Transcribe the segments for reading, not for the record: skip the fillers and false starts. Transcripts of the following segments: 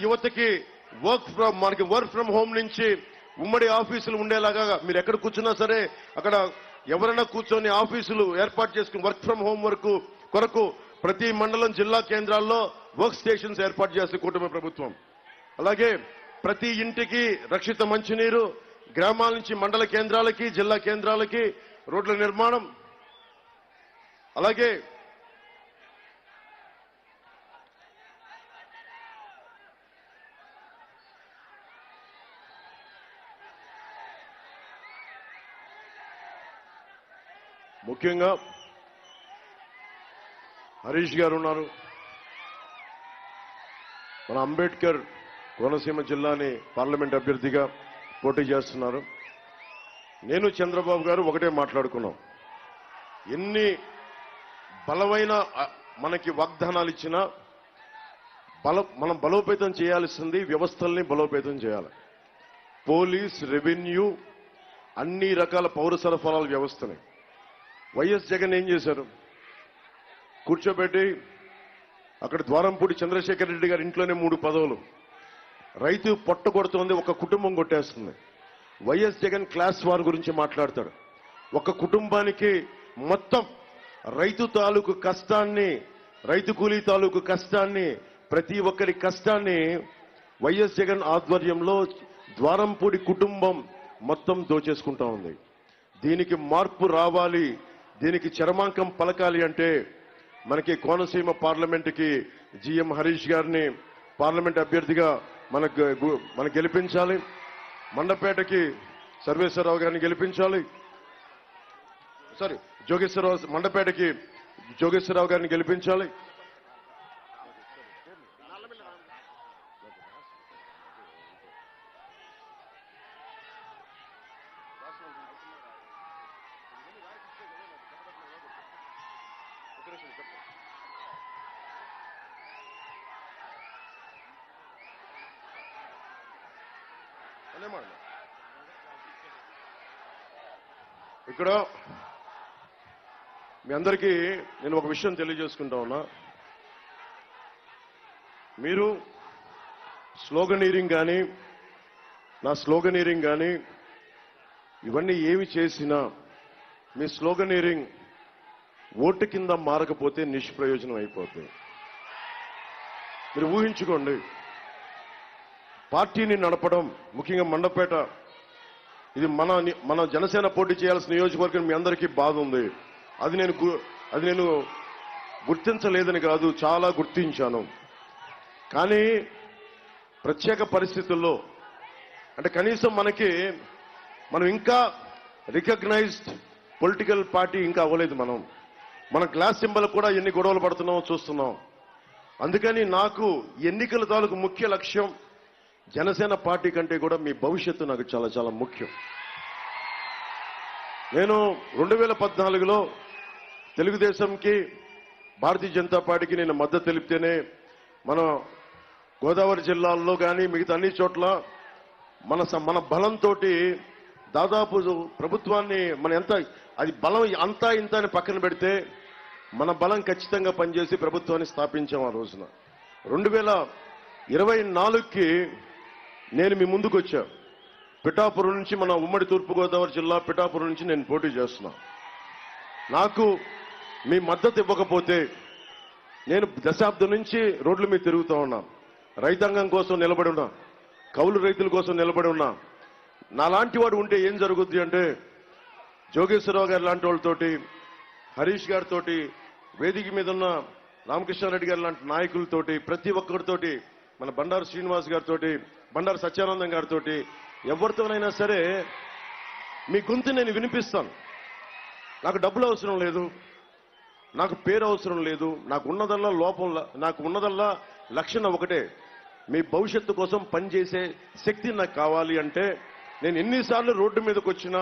యువతకి మనకి work from home నుంచి ఉమ్మడి ఆఫీసులు ఉండేలాగా మీరు ఎక్కడ కూర్చున్నా సరే అక్కడ ఎవరైనా కూర్చొని ఆఫీసులు ఏర్పాటు చేసుకుని వర్క్ ఫ్రం హోమ్ కొరకు ప్రతి మండలం జిల్లా కేంద్రాల్లో వర్క్ స్టేషన్స్ ఏర్పాటు చేసే కూటమి ప్రభుత్వం. అలాగే ప్రతి ఇంటికి రక్షిత మంచినీరు, గ్రామాల నుంచి మండల కేంద్రాలకి జిల్లా కేంద్రాలకి రోడ్ల నిర్మాణం, అలాగే ముఖ్యంగా హరీష్ గారు ఉన్నారు. మన అంబేద్కర్ కోనసీమ జిల్లాని పార్లమెంట్ అభ్యర్థిగా పోటీ చేస్తున్నారు. నేను చంద్రబాబు గారు ఒకటే మాట్లాడుకున్నాం. ఎన్ని బలమైన మనకి వాగ్దానాలు ఇచ్చినా మనం బలోపేతం చేయాల్సింది వ్యవస్థల్ని బలోపేతం చేయాలి. పోలీస్, రెవెన్యూ, అన్ని రకాల పౌర సరఫరాల వ్యవస్థని వైఎస్ జగన్ ఏం చేశారు? కూర్చోబెట్టి అక్కడ ద్వారంపూడి చంద్రశేఖర్ రెడ్డి గారి ఇంట్లోనే 3 పదవులు. రైతు పొట్ట కొడుతోంది, ఒక కుటుంబం కొట్టేస్తుంది. వైఎస్ జగన్ క్లాస్ వార్ గురించి మాట్లాడతాడు. ఒక కుటుంబానికి మొత్తం రైతు తాలూకు కష్టాన్ని, రైతు కూలీ తాలూకు కష్టాన్ని, ప్రతి ఒక్కరి కష్టాన్ని వైఎస్ జగన్ ఆధ్వర్యంలో ద్వారంపూడి కుటుంబం మొత్తం దోచేసుకుంటా ఉంది. దీనికి మార్పు రావాలి, దీనికి చరమాంకం పలకాలి అంటే మనకి కోనసీమ పార్లమెంటుకి జిఎం హరీష్ గారిని పార్లమెంట్ అభ్యర్థిగా మనకు గెలిపించాలి. మండపేటకి సర్వేశ్వరరావు గారిని గెలిపించాలి. మండపేటకి జోగేశ్వరరావు గారిని గెలిపించాలి. ఇక్కడ మీ అందరికీ నేను ఒక విషయం తెలియజేసుకుంటా ఉన్నా. మీరు స్లోగనీరింగ్ కానీ, నా స్లోగనీరింగ్ కానీ ఇవన్నీ ఏమి చేసినా మీ స్లోగనీరింగ్ ఓటు కింద మారకపోతే నిష్ప్రయోజనం అయిపోతుంది. మీరు ఊహించుకోండి, పార్టీని నడపడం, ముఖ్యంగా మండపేట ఇది మన జనసేన పోటీ చేయాల్సిన నియోజకవర్గం. మీ అందరికీ బాధ ఉంది. అది నేను గుర్తించలేదని కాదు, చాలా గుర్తించాను. కానీ ప్రత్యేక పరిస్థితుల్లో అంటే కనీసం మనం ఇంకా రికగ్నైజ్డ్ పొలిటికల్ పార్టీ ఇంకా అవ్వలేదు. మన క్లాస్ సింబల్ కూడా ఎన్ని గొడవలు పడుతున్నామో చూస్తున్నాం. అందుకని నాకు ఎన్నికల తాలూకు ముఖ్య లక్ష్యం జనసేన పార్టీ కంటే కూడా మీ భవిష్యత్తు నాకు చాలా చాలా ముఖ్యం. నేను 2014లో తెలుగుదేశంకి, భారతీయ జనతా పార్టీకి నేను మద్దతు తెలిపితేనే మన గోదావరి జిల్లాల్లో కానీ మిగతా అన్ని చోట్ల మన బలంతో దాదాపు ప్రభుత్వాన్ని అది బలం అంతా ఇంత అని పక్కన పెడితే మన బలం ఖచ్చితంగా పనిచేసి ప్రభుత్వాన్ని స్థాపించాం. ఆ రోజున 2024కి నేను మీ ముందుకు వచ్చా. పిఠాపురం నుంచి, మన ఉమ్మడి తూర్పుగోదావరి జిల్లా పిఠాపురం నుంచి నేను పోటీ చేస్తున్నా. నాకు మీ మద్దతు ఇవ్వకపోతే నేను దశాబ్దం నుంచి రోడ్ల మీద తిరుగుతూ ఉన్నా. రైతాంగం కోసం నిలబడి ఉన్నా, కౌలు రైతుల కోసం నిలబడి ఉన్నా. నాలాంటి వాడు ఉంటే ఏం జరుగుద్ది అంటే, జోగేశ్వరరావు గారి లాంటి వాళ్ళతోటి, హరీష్ గారితోటి, వేదిక మీద ఉన్న రామకృష్ణారెడ్డి గారి లాంటి నాయకులతోటి, ప్రతి ఒక్కరితోటి, మన బండారు శ్రీనివాస్ గారితో, బండారు సత్యానందం గారితో, ఎవరితోనైనా సరే మీ గొంతు నేను వినిపిస్తాను. నాకు డబ్బులు అవసరం లేదు, నాకు పేరు అవసరం లేదు, నాకు ఉన్నదల్లా లక్షణం ఒకటే, మీ భవిష్యత్తు కోసం పనిచేసే శక్తి నాకు కావాలి. అంటే నేను ఎన్నిసార్లు రోడ్డు మీదకి వచ్చినా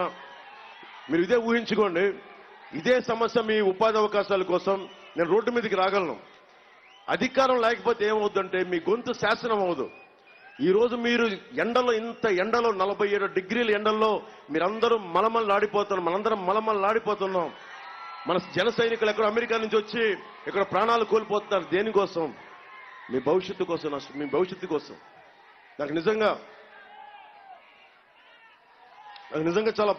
మీరు ఇదే ఊహించుకోండి, ఇదే సమస్య మీ ఉపాధి అవకాశాల కోసం నేను రోడ్డు మీదకి రాగలను. అధికారం లేకపోతే ఏమవుతుందంటే మీ గొంతు శాసనం అవ్వదు. ఈరోజు మీరు ఇంత ఎండలో 47 డిగ్రీల ఎండల్లో మీరందరూ మలమల్లాడిపోతున్నారు, మనందరం మలమల్లాడిపోతున్నాం. మన జన సైనికులు ఎక్కడ అమెరికా నుంచి వచ్చి ఇక్కడ ప్రాణాలు కోల్పోతున్నారు. దేనికోసం? మీ భవిష్యత్తు కోసం మీ భవిష్యత్తు కోసం నాకు నిజంగా చాలా